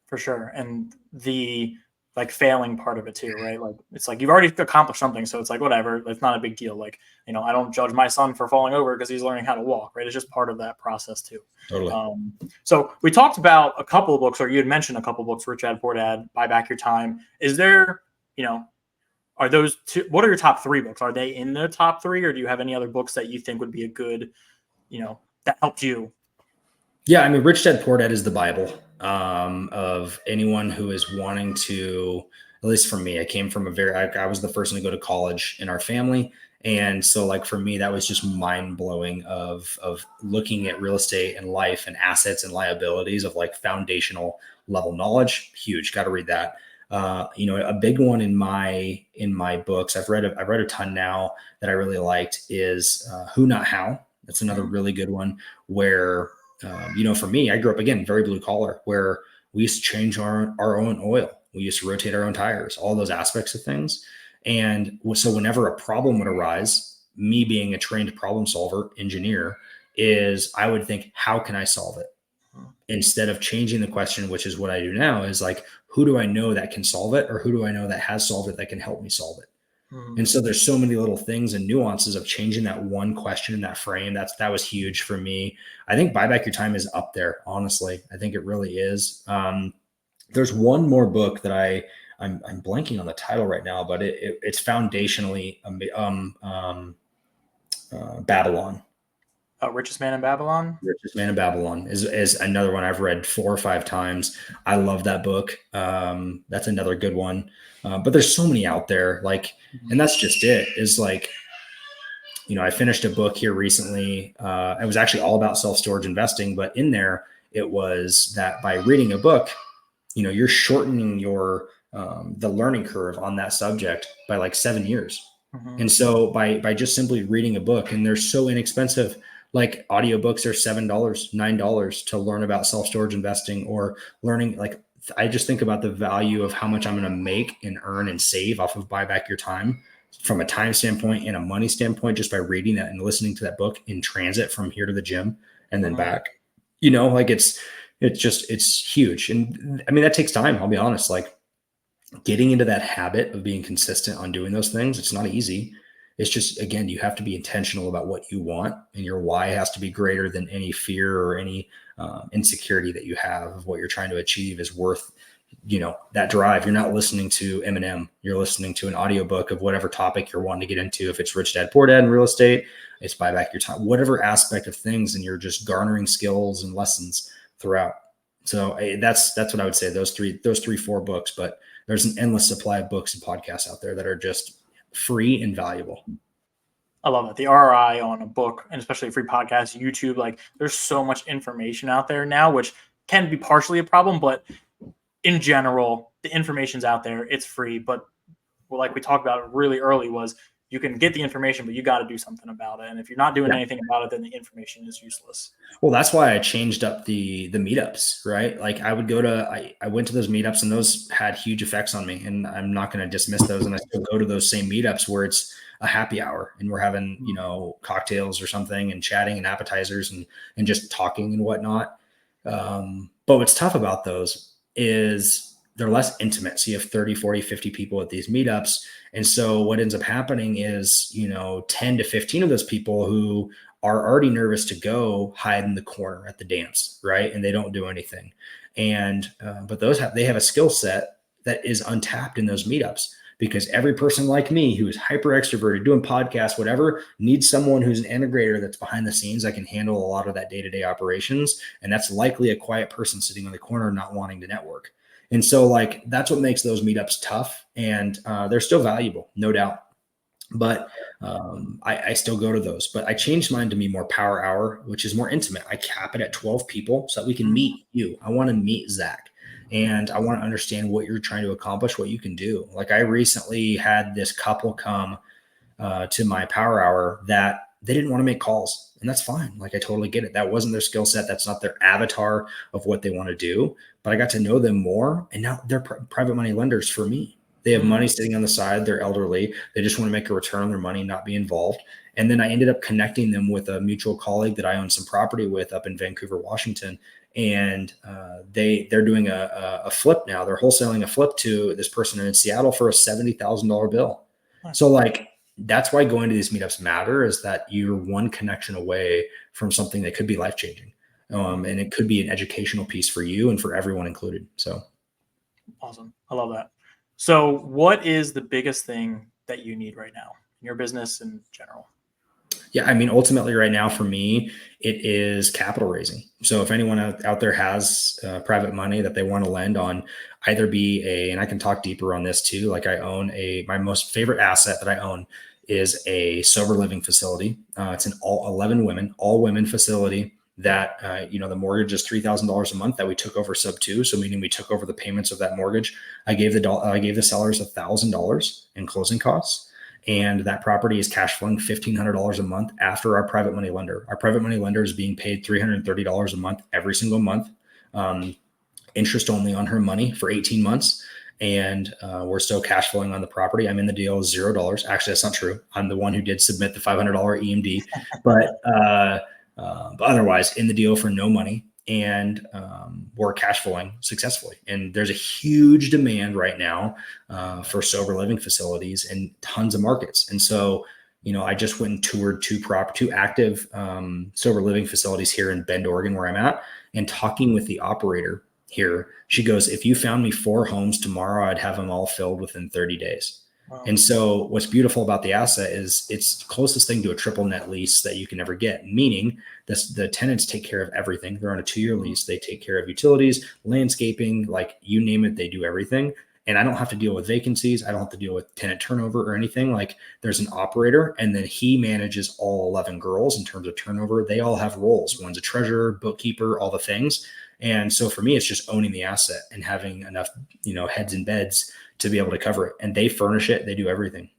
A: For sure. And the like failing part of it too, right? Like it's like you've already accomplished something. So it's like, whatever, it's not a big deal. Like, I don't judge my son for falling over because he's learning how to walk, right? It's just part of that process too.
B: Totally.
A: So we talked about a couple of books, or you had mentioned a couple of books, Rich Dad Poor Dad, Buy Back Your Time. Is there, are those two, what are your top 3 books? Are they in the top 3, or do you have any other books that you think would be a good, that helped you?
B: Yeah. I mean, Rich Dad Poor Dad is the Bible of anyone who is wanting to, at least for me, I came from I was the first one to go to college in our family. And so like, for me, that was just mind blowing of looking at real estate and life and assets and liabilities of like foundational level knowledge. Huge. Got to read that. A big one in my books, I've read a ton now that I really liked is Who Not How. That's another really good one where, for me, I grew up, again, very blue collar, where we used to change our own oil. We used to rotate our own tires, all those aspects of things. And so whenever a problem would arise, me being a trained problem solver engineer, is I would think, how can I solve it? Instead of changing the question, which is what I do now, is like, who do I know that can solve it? Or who do I know that has solved it that can help me solve it? And so there's so many little things and nuances of changing that one question in that frame. That was huge for me. I think Buy Back Your Time is up there. Honestly, I think it really is. There's one more book that I'm blanking on the title right now, but it's foundationally Babylon.
A: Richest Man in Babylon.
B: Richest Man in Babylon is another one I've read 4 or 5 times. I love that book. That's another good one. But there's so many out there, and that's just it, is like, I finished a book here recently. It was actually all about self-storage investing, but in there it was that by reading a book, you're shortening your, the learning curve on that subject by like 7 years. And so by just simply reading a book, and they're so inexpensive, like audiobooks are $7, $9 to learn about self-storage investing, or learning, like, I just think about the value of how much I'm going to make and earn and save off of Buy Back Your Time from a time standpoint and a money standpoint, just by reading that and listening to that book in transit from here to the gym and then back, it's huge. And I mean, that takes time. I'll be honest, like getting into that habit of being consistent on doing those things, it's not easy. It's just, again, you have to be intentional about what you want, and your why has to be greater than any fear or any insecurity that you have of what you're trying to achieve is worth, that drive. You're not listening to Eminem. You're listening to an audiobook of whatever topic you're wanting to get into. If it's Rich Dad Poor Dad in real estate, it's Buy Back Your Time, whatever aspect of things. And you're just garnering skills and lessons throughout. So that's what I would say, those 4 books, but there's an endless supply of books and podcasts out there that are just free and valuable.
A: I love it. The ROI on a book, and especially a free podcast, YouTube, like there's so much information out there now, which can be partially a problem, but in general, the information's out there. It's free. But like we talked about really early, was you can get the information, but you got to do something about it. And if you're not doing anything about it, then the information is useless.
B: Well, that's why I changed up the meetups, right? Like I would I went to those meetups, and those had huge effects on me, and I'm not going to dismiss those. And I still go to those same meetups where it's a happy hour and we're having, cocktails or something and chatting and appetizers and just talking and whatnot. But what's tough about those is they're less intimate. So you have 30, 40, 50 people at these meetups. And so what ends up happening is, 10 to 15 of those people who are already nervous to go hide in the corner at the dance, right? And they don't do anything. And, but they have a skill set that is untapped in those meetups, because every person like me who is hyper extroverted, doing podcasts, whatever, needs someone who's an integrator that's behind the scenes that can handle a lot of that day-to-day operations. And that's likely a quiet person sitting in the corner, not wanting to network. And so like, that's what makes those meetups tough. And they're still valuable, no doubt. But I still go to those, but I changed mine to be more power hour, which is more intimate. I cap it at 12 people so that we can meet you. I want to meet Zach, and I want to understand what you're trying to accomplish, what you can do. Like I recently had this couple come to my power hour that they didn't want to make calls, and that's fine. Like I totally get it. That wasn't their skill set. That's not their avatar of what they want to do, but I got to know them more, and now they're private money lenders for me. They have money sitting on the side. They're elderly. They just want to make a return on their money, not be involved. And then I ended up connecting them with a mutual colleague that I own some property with up in Vancouver, Washington. And they're doing a flip now. They're wholesaling a flip to this person in Seattle for a $70,000 bill. So like, that's why going to these meetups matter, is that you're one connection away from something that could be life-changing. And it could be an educational piece for you and for everyone included. So
A: awesome. I love that. So what is the biggest thing that you need right now in your business in general?
B: Yeah, I mean, ultimately right now for me, it is capital raising. So if anyone out there has private money that they want to lend on, either and I can talk deeper on this too. Like I own my most favorite asset that I own is a sober living facility. It's an all 11 women, all women facility that, the mortgage is $3,000 a month that we took over sub 2. So meaning we took over the payments of that mortgage. I gave the sellers $1,000 in closing costs. And that property is cash flowing $1,500 a month after our private money lender. Our private money lender is being paid $330 a month every single month, interest only on her money for 18 months. And we're still cash flowing on the property. I'm in the deal $0. Actually, that's not true. I'm the one who did submit the $500 EMD, but otherwise in the deal for no money. And we're cash flowing successfully. And there's a huge demand right now for sober living facilities in tons of markets. And so, I just went and toured two active sober living facilities here in Bend, Oregon, where I'm at, and talking with the operator here. She goes, if you found me 4 homes tomorrow, I'd have them all filled within 30 days. Wow. And so what's beautiful about the asset is it's the closest thing to a triple net lease that you can ever get, meaning the tenants take care of everything. They're on a 2-year lease. They take care of utilities, landscaping, like you name it, they do everything. And I don't have to deal with vacancies. I don't have to deal with tenant turnover or anything. Like there's an operator, and then he manages all 11 girls in terms of turnover. They all have roles. One's a treasurer, bookkeeper, all the things. And so for me, it's just owning the asset and having enough, heads and beds to be able to cover it. And they furnish it. They do everything.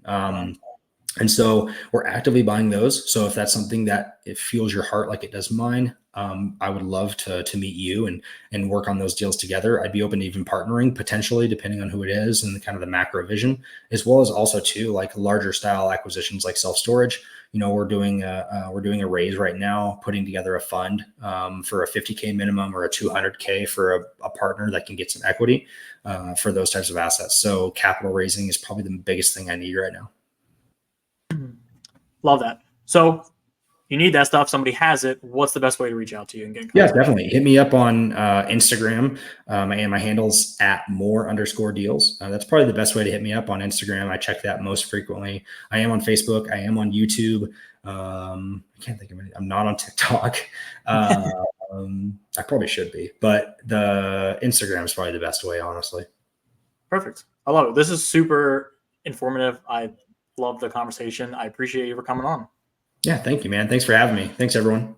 B: And so we're actively buying those. So if that's something that it fuels your heart like it does mine, I would love to meet you and work on those deals together. I'd be open to even partnering potentially, depending on who it is and the kind of the macro vision, as well as also too like larger style acquisitions like self-storage. We're doing a raise right now, putting together a fund for a $50K minimum or a $200K for a partner that can get some equity for those types of assets. So capital raising is probably the biggest thing I need right now.
A: Love that. So you need that stuff. Somebody has it. What's the best way to reach out to you and get in
B: contact? Yeah, definitely. Hit me up on Instagram. And my handle's @more_deals. That's probably the best way to hit me up on Instagram. I check that most frequently. I am on Facebook. I am on YouTube. I can't think of anything. I'm not on TikTok. I probably should be, but the Instagram is probably the best way, honestly.
A: Perfect. I love it. This is super informative. I love the conversation. I appreciate you for coming on.
B: Yeah, thank you, man. Thanks for having me. Thanks, everyone.